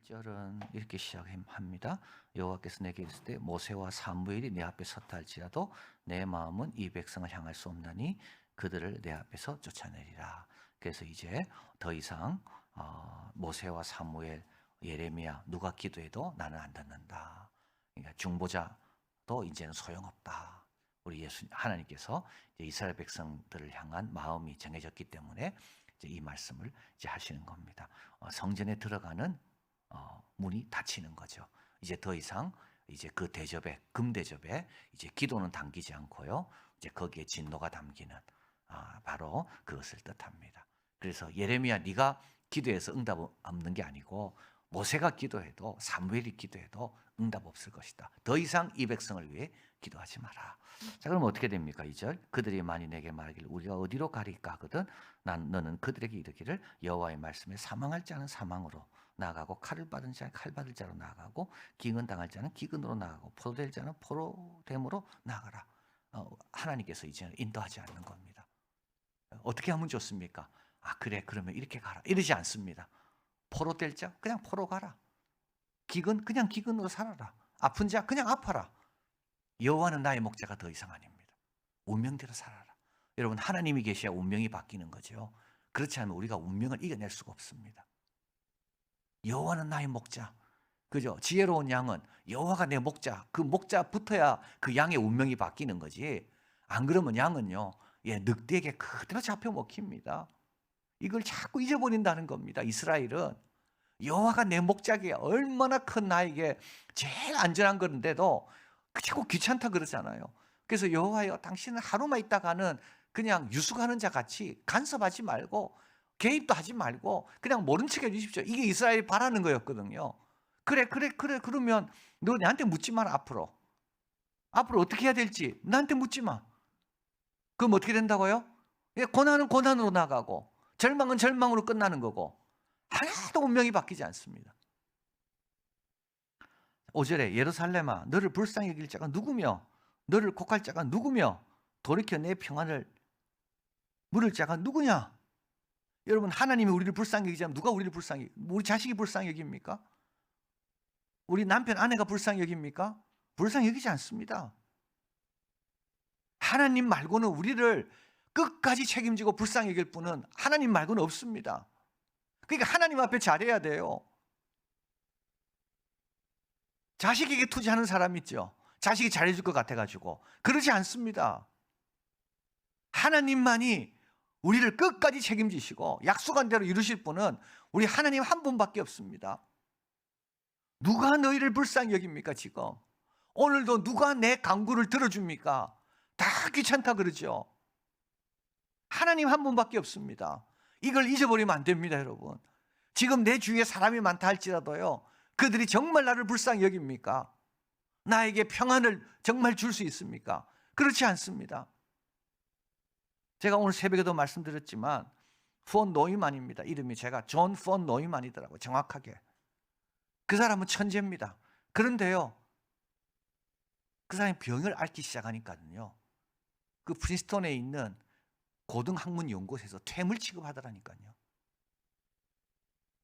1절은 이렇게 시작합니다. 여호와께서 내게 이르시되 모세와 사무엘이 내 앞에 섰다 할지라도 내 마음은 이 백성을 향할 수 없나니 그들을 내 앞에서 쫓아내리라. 그래서 이제 더 이상 모세와 사무엘, 예레미야 누가 기도해도 나는 안 듣는다. 그러니까 중보자도 이제는 소용없다. 우리 하나님께서 이제 이스라엘 백성들을 향한 마음이 정해졌기 때문에 이제 이 말씀을 이제 하시는 겁니다. 성전에 들어가는 문이 닫히는 거죠. 이제 더 이상 이제 그 대접에 금대접에 이제 기도는 담기지 않고요. 이제 거기에 진노가 담기는 바로 그것을 뜻합니다. 그래서 예레미야 네가 기도해서 응답 없는 게 아니고 모세가 기도해도 사무엘이 기도해도 응답 없을 것이다. 더 이상 이 백성을 위해 기도하지 마라. 자, 그럼 어떻게 됩니까? 2절 그들이 많이 내게 말하기를 우리가 어디로 가리까 하거든 너는 그들에게 이르기를 여호와의 말씀에 사망할 자는 사망으로 나아가고 칼을 받은 자는 칼 받을 자로 나아가고 기근 당할 자는 기근으로 나아가고 포로될 자는 포로됨으로 나아가라. 하나님께서 이제는 인도하지 않는 겁니다. 어떻게 하면 좋습니까? 그래 그러면 이렇게 가라 이러지 않습니다. 포로 될 자 그냥 포로 가라. 기근 그냥 기근으로 살아라. 아픈 자 그냥 아파라. 여호와는 나의 목자가 더 이상 아닙니다. 운명대로 살아라. 여러분 하나님이 계셔야 운명이 바뀌는 거죠. 그렇지 않으면 우리가 운명을 이겨낼 수가 없습니다. 여호와는 나의 목자. 그죠? 지혜로운 양은 여호와가 내 목자. 그 목자 붙어야 그 양의 운명이 바뀌는 거지. 안 그러면 양은요. 늑대에게 그대로 잡혀 먹힙니다. 이걸 자꾸 잊어버린다는 겁니다. 이스라엘은 여호와가 내 목자기에 얼마나 큰 나에게 제일 안전한 건데도 자꾸 귀찮다 그러잖아요. 그래서 여호와여 당신은 하루만 있다가는 그냥 유숙하는 자 같이 간섭하지 말고 개입도 하지 말고 그냥 모른 척 해주십시오. 이게 이스라엘이 바라는 거였거든요. 그래 그러면 너 나한테 묻지 마라. 앞으로 어떻게 해야 될지 나한테 묻지 마. 그럼 어떻게 된다고요? 고난은 고난으로 나가고 절망은 절망으로 끝나는 거고 하나도 운명이 바뀌지 않습니다. 5절에 예루살렘아 너를 불쌍히 여길 자가 누구며 너를 곡할 자가 누구며 돌이켜 내 평안을 물을 자가 누구냐? 여러분 하나님이 우리를 불쌍히 여기자면 누가 우리를 불쌍히 우리 자식이 불쌍히 여깁니까? 우리 남편 아내가 불쌍히 여깁니까? 불쌍히 여기지 않습니다. 하나님 말고는 우리를 끝까지 책임지고 불쌍히 여길 분은 하나님 말고는 없습니다. 그러니까 하나님 앞에 잘해야 돼요. 자식에게 투지하는 사람 있죠. 자식이 잘해줄 것 같아가지고. 그러지 않습니다. 하나님만이 우리를 끝까지 책임지시고 약속한 대로 이루실 분은 우리 하나님 한 분밖에 없습니다. 누가 너희를 불쌍히 여깁니까 지금? 오늘도 누가 내 간구를 들어줍니까? 다 귀찮다 그러죠. 하나님 한 분밖에 없습니다. 이걸 잊어버리면 안 됩니다, 여러분. 지금 내 주위에 사람이 많다 할지라도요. 그들이 정말 나를 불쌍히 여깁니까? 나에게 평안을 정말 줄 수 있습니까? 그렇지 않습니다. 제가 오늘 새벽에도 말씀드렸지만 폰 노이만입니다. 이름이 제가 존 폰 노이만이더라고요. 정확하게. 그 사람은 천재입니다. 그런데요. 그 사람이 병을 앓기 시작하니까요. 그 프린스턴에 있는 고등학문 연구소에서 퇴물 취급하더라니까요.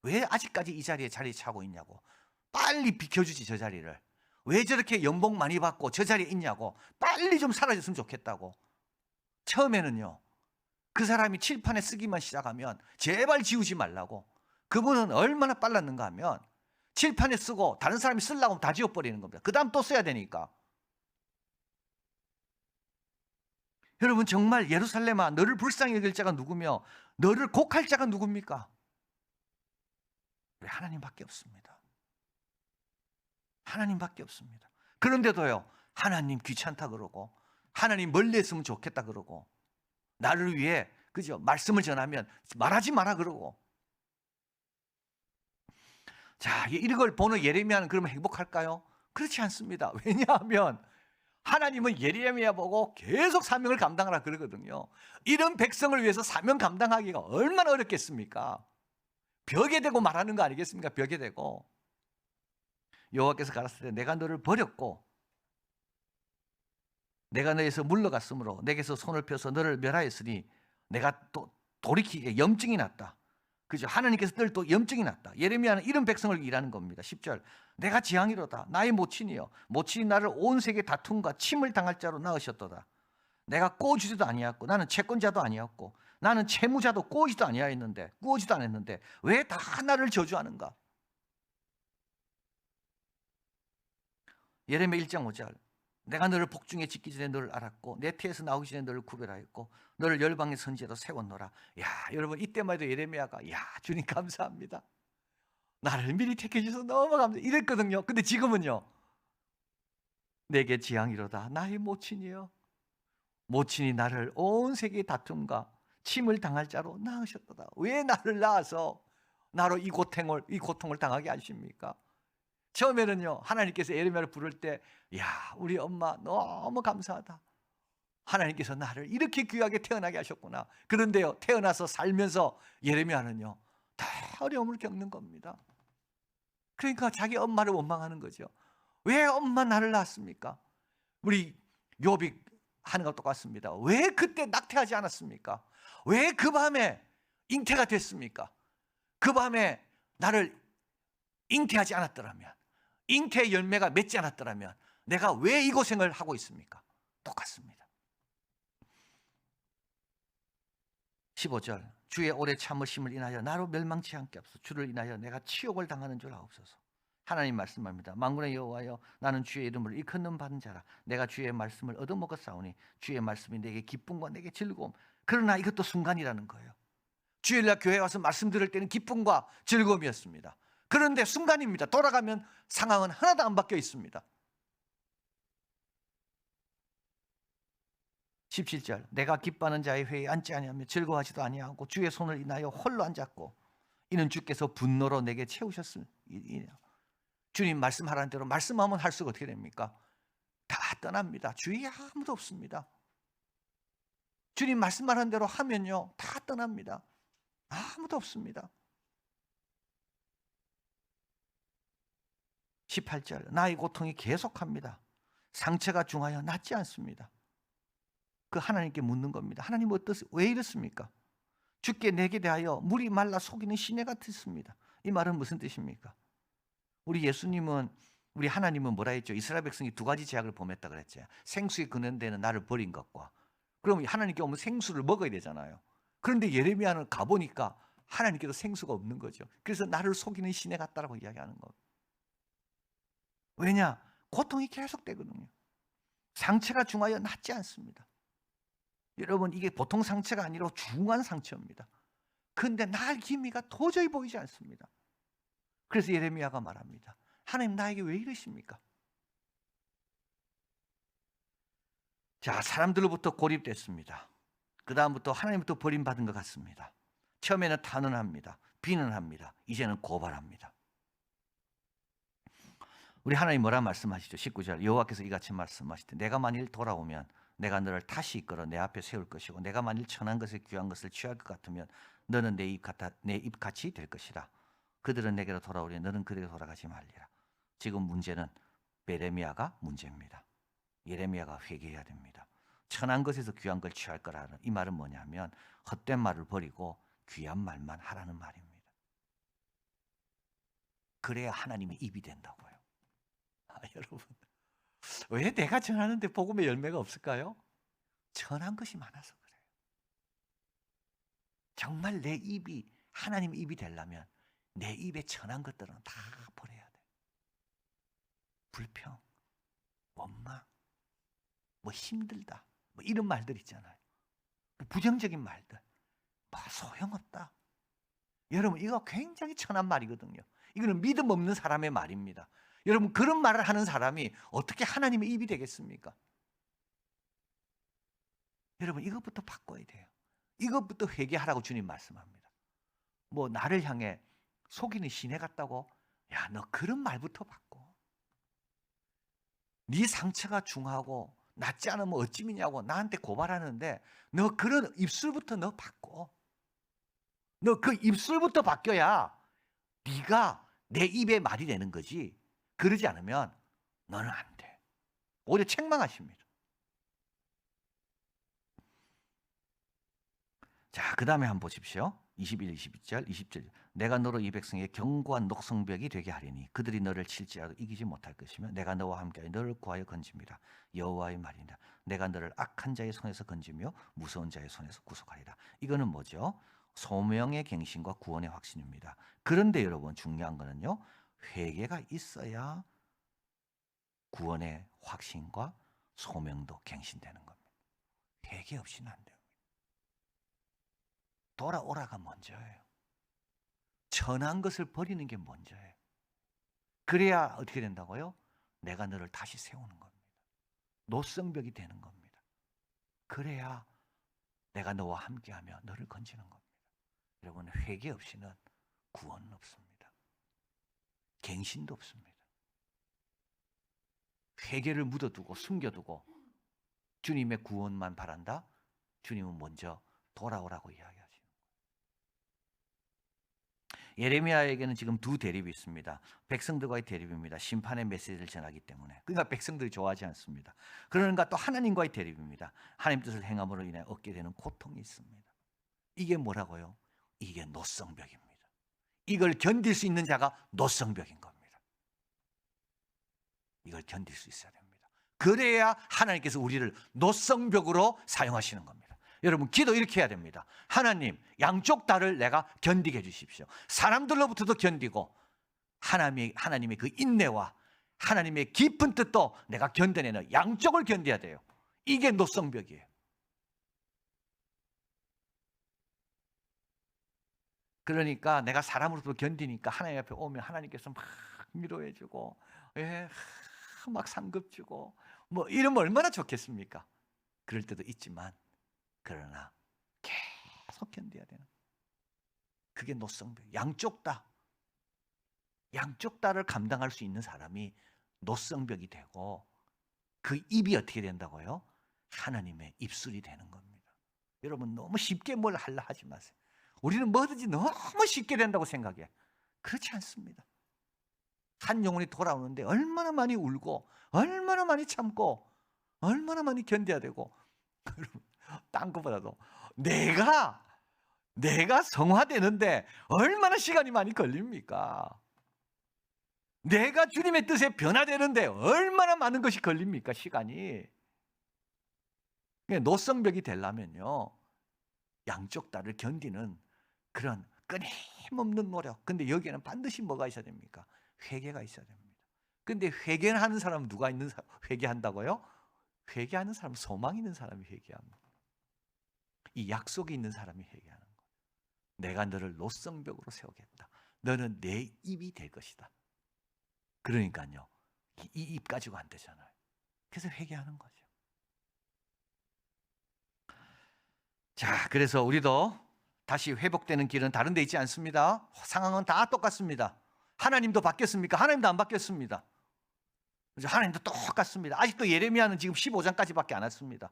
왜 아직까지 이 자리에 자리 차고 있냐고. 빨리 비켜주지 저 자리를. 왜 저렇게 연봉 많이 받고 저 자리에 있냐고. 빨리 좀 사라졌으면 좋겠다고. 처음에는요. 그 사람이 칠판에 쓰기만 시작하면 제발 지우지 말라고. 그분은 얼마나 빨랐는가 하면 칠판에 쓰고 다른 사람이 쓰려고 하면 다 지워버리는 겁니다. 그 다음 또 써야 되니까. 여러분 정말 예루살렘아 너를 불쌍히 여길 자가 누구며 너를 곡할 자가 누굽니까? 우리 하나님밖에 없습니다. 하나님밖에 없습니다. 그런데도요 하나님 귀찮다 그러고 하나님 멀리 했으면 좋겠다 그러고 나를 위해 그죠 말씀을 전하면 말하지 마라 그러고. 자 이걸 보는 예레미야는 그러면 행복할까요? 그렇지 않습니다. 왜냐하면 하나님은 예레미야 보고 계속 사명을 감당하라 그러거든요. 이런 백성을 위해서 사명 감당하기가 얼마나 어렵겠습니까? 벽에 대고 말하는 거 아니겠습니까? 벽에 대고. 여호와께서 가라사대 때 내가 너를 버렸고 내가 너에서 물러갔으므로 내게서 손을 펴서 너를 멸하였으니 내가 또 돌이키게 염증이 났다. 그죠? 하나님께서 늘 또 염증이 났다. 예레미야는 이런 백성을 일하는 겁니다. 10절. 내가 지향이로다. 나의 모친이여. 모친이 나를 온 세계 다툼과 침을 당할 자로 낳으셨도다. 내가 꼬주지도 아니었고 나는 채권자도 아니었고 나는 채무자도 꼬지도 아니하였는데 꾸어지도 않았는데 왜 다 나를 저주하는가? 예레미야 1장 5절. 내가 너를 복중에 짓기 전에 너를 알았고 내 태에서 나오기 전에 너를 구별하였고 너를 열방의 선지자로 세웠노라. 야, 여러분 이때만 해도 예레미야가 야, 주님 감사합니다. 나를 미리 택해 주셔서 너무 감사해요. 이랬거든요. 근데 지금은요. 내게 지향이로다. 나의 모친이여. 모친이 나를 온 세계의 다툼과 침을 당할 자로 낳으셨도다. 왜 나를 낳아서 나로 이 고통을 당하게 하십니까? 처음에는요. 하나님께서 예레미야를 부를 때 야, 우리 엄마 너무 감사하다. 하나님께서 나를 이렇게 귀하게 태어나게 하셨구나. 그런데요. 태어나서 살면서 예레미야는요. 다 어려움을 겪는 겁니다. 그러니까 자기 엄마를 원망하는 거죠. 왜 엄마 나를 낳았습니까? 우리 욥이 하는 것 똑같습니다. 왜 그때 낙태하지 않았습니까? 왜 그 밤에 잉태가 됐습니까? 그 밤에 나를 잉태하지 않았더라면, 잉태의 열매가 맺지 않았더라면 내가 왜 이 고생을 하고 있습니까? 똑같습니다. 15절. 주의 오래 참으심을 인하여 나로 멸망치 않게 하옵소서. 주를 인하여 내가 치욕을 당하는 줄 아옵소서. 하나님 말씀합니다. 만군의 여호와여, 나는 주의 이름을 일컫는 받은 자라. 내가 주의 말씀을 얻어먹었사오니 주의 말씀이 내게 기쁨과 내게 즐거움. 그러나 이것도 순간이라는 거예요. 주일날 교회 와서 말씀 들을 때는 기쁨과 즐거움이었습니다. 그런데 순간입니다. 돌아가면 상황은 하나도 안 바뀌어 있습니다. 17절. 내가 기뻐하는 자의 회에 앉지 아니하며 즐거워하지도 아니하고 주의 손을 인하여 홀로 앉았고 이는 주께서 분노로 내게 채우셨음이니라. 주님 말씀하라는 대로 말씀하면 할수록 어떻게 됩니까? 다 떠납니다. 주위에 아무도 없습니다. 주님 말씀하라는 대로 하면요 다 떠납니다. 아무도 없습니다. 18절. 나의 고통이 계속합니다. 상처가 중하여 낫지 않습니다. 그 하나님께 묻는 겁니다. 하나님 왜 이렇습니까? 주께 내게 대하여 물이 말라 속이는 시내 같았습니다. 이 말은 무슨 뜻입니까? 우리 하나님은 뭐라 했죠? 이스라엘 백성이 두 가지 제약을 범했다 그랬죠. 생수에 근원되는 나를 버린 것과, 그럼 하나님께 오면 생수를 먹어야 되잖아요. 그런데 예레미야는 가보니까 하나님께도 생수가 없는 거죠. 그래서 나를 속이는 시내 같다라고 이야기하는 거. 왜냐? 고통이 계속되거든요. 상처가 중하여 낫지 않습니다. 여러분, 이게 보통 상처가 아니라 중한 상처입니다. 그런데 날 기미가 도저히 보이지 않습니다. 그래서 예레미야가 말합니다. 하나님 나에게 왜 이러십니까? 자, 사람들로부터 고립됐습니다. 그 다음부터 하나님부터 버림받은 것 같습니다. 처음에는 탄원합니다. 비난합니다. 이제는 고발합니다. 우리 하나님 뭐라 말씀하시죠? 19절. 여호와께서 이같이 말씀하시되 내가 만일 돌아오면 내가 너를 다시 이끌어 내 앞에 세울 것이고 내가 만일 천한 것에 귀한 것을 취할 것 같으면 너는 내 입같이 될 것이라. 그들은 내게로 돌아오려 너는 그들에게 돌아가지 말리라. 지금 문제는 예레미야가 문제입니다. 예레미야가 회개해야 됩니다. 천한 것에서 귀한 걸 취할 거라는 이 말은 뭐냐면 헛된 말을 버리고 귀한 말만 하라는 말입니다. 그래야 하나님의 입이 된다고요. 여러분, 왜 내가 전하는데 복음의 열매가 없을까요? 전한 것이 많아서 그래요. 정말 내 입이 하나님의 입이 되려면 내 입에 전한 것들은 다 버려야 돼. 불평, 원망, 뭐 힘들다, 뭐 이런 말들 있잖아요. 부정적인 말들, 뭐 소용없다. 여러분, 이거 굉장히 천한 말이거든요. 이거는 믿음 없는 사람의 말입니다. 여러분, 그런 말을 하는 사람이 어떻게 하나님의 입이 되겠습니까? 여러분, 이것부터 바꿔야 돼요. 이것부터 회개하라고 주님 말씀합니다. 뭐 나를 향해 속이는 시내 같다고? 야, 너 그런 말부터 바꿔. 네 상처가 중하고 낫지 않으면 어찌미냐고 나한테 고발하는데 너 그런 입술부터 너 바꿔. 너 그 입술부터 바뀌어야 네가 내 입의 말이 되는 거지. 그러지 않으면 너는 안 돼. 오히려 책망하십니다. 자, 그 다음에 한번 보십시오. 21, 22절, 20절. 내가 너로 이 백성의 견고한 녹성벽이 되게 하리니 그들이 너를 칠지라도 이기지 못할 것이며 내가 너와 함께하여 너를 구하여 건집니다. 여호와의 말이니라. 내가 너를 악한 자의 손에서 건지며 무서운 자의 손에서 구속하리라. 이거는 뭐죠? 소명의 갱신과 구원의 확신입니다. 그런데 여러분 중요한 거는요. 회개가 있어야 구원의 확신과 소명도 갱신되는 겁니다. 회개 없이는 안 돼요. 돌아오라가 먼저예요. 천한 것을 버리는 게 먼저예요. 그래야 어떻게 된다고요? 내가 너를 다시 세우는 겁니다. 노성벽이 되는 겁니다. 그래야 내가 너와 함께하며 너를 건지는 겁니다. 여러분 회개 없이는 구원은 없습니다. 갱신도 없습니다. 회개를 묻어두고 숨겨두고 주님의 구원만 바란다? 주님은 먼저 돌아오라고 이야기하시는 거예요. 예레미야에게는 지금 두 대립이 있습니다. 백성들과의 대립입니다. 심판의 메시지를 전하기 때문에. 그러니까 백성들이 좋아하지 않습니다. 그러니까 또 하나님과의 대립입니다. 하나님 뜻을 행함으로 인해 얻게 되는 고통이 있습니다. 이게 뭐라고요? 이게 노성벽입니다. 이걸 견딜 수 있는 자가 노성벽인 겁니다. 이걸 견딜 수 있어야 됩니다. 그래야 하나님께서 우리를 노성벽으로 사용하시는 겁니다. 여러분 기도 이렇게 해야 됩니다. 하나님 양쪽 다를 내가 견디게 해주십시오. 사람들로부터도 견디고 하나님의 그 인내와 하나님의 깊은 뜻도 내가 견뎌내는 양쪽을 견뎌야 돼요. 이게 노성벽이에요. 그러니까 내가 사람으로부터 견디니까 하나님 앞에 오면 하나님께서 막 위로해주고 막 상급 주고 뭐 이러면 얼마나 좋겠습니까? 그럴 때도 있지만 그러나 계속 견뎌야 되는 그게 노성벽. 양쪽 다를 감당할 수 있는 사람이 노성벽이 되고 그 입이 어떻게 된다고요? 하나님의 입술이 되는 겁니다. 여러분 너무 쉽게 뭘 하려 하지 마세요. 우리는 뭐든지 너무 쉽게 된다고 생각해. 그렇지 않습니다. 한 영혼이 돌아오는데 얼마나 많이 울고 얼마나 많이 참고 얼마나 많이 견뎌야 되고 딴 것보다도 내가 성화되는데 얼마나 시간이 많이 걸립니까? 내가 주님의 뜻에 변화되는데 얼마나 많은 것이 걸립니까? 시간이. 노성벽이 되려면요 양쪽 다를 견디는 그런 끊임없는 노력. 근데 여기에는 반드시 뭐가 있어야 됩니까? 회개가 있어야 됩니다. 근데 회개하는 사람은 누가 있는 사람 회개한다고요? 회개하는 사람은 소망 있는 사람이 회개합니다. 이 약속이 있는 사람이 회개하는 거예요. 내가 너를 노성벽으로 세우겠다. 너는 내 입이 될 것이다. 그러니까요. 이 입 가지고 안 되잖아요. 그래서 회개하는 거죠. 자, 그래서 우리도 다시 회복되는 길은 다른 데 있지 않습니다. 상황은 다 똑같습니다. 하나님도 바뀌었습니까? 하나님도 안 바뀌었습니다. 하나님도 똑같습니다. 아직도 예레미야는 지금 15장까지밖에 안 왔습니다.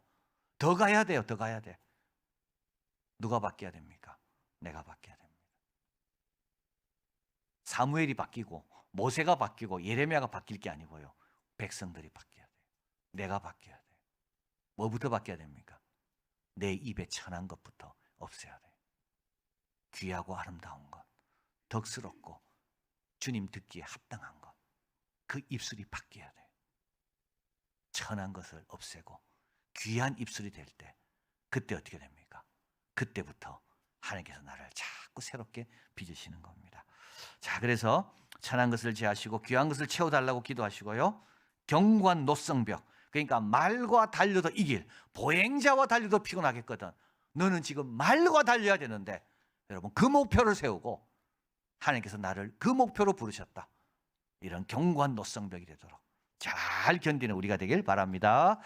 더 가야 돼요. 더 가야 돼. 누가 바뀌어야 됩니까? 내가 바뀌어야 됩니다. 사무엘이 바뀌고 모세가 바뀌고 예레미야가 바뀔 게 아니고요. 백성들이 바뀌어야 돼요. 내가 바뀌어야 돼요. 뭐부터 바뀌어야 됩니까? 내 입에 천한 것부터 없애야 돼요. 귀하고 아름다운 것, 덕스럽고 주님 듣기에 합당한 것, 그 입술이 바뀌어야 돼요. 천한 것을 없애고 귀한 입술이 될 때 그때 어떻게 됩니까? 그때부터 하나님께서 나를 자꾸 새롭게 빚으시는 겁니다. 자, 그래서 천한 것을 제하시고 귀한 것을 채워달라고 기도하시고요. 견고한 노성벽, 그러니까 말과 달려도 이길, 보행자와 달려도 피곤하겠거든. 너는 지금 말과 달려야 되는데 여러분 그 목표를 세우고 하나님께서 나를 그 목표로 부르셨다. 이런 견고한 노성벽이 되도록 잘 견디는 우리가 되길 바랍니다.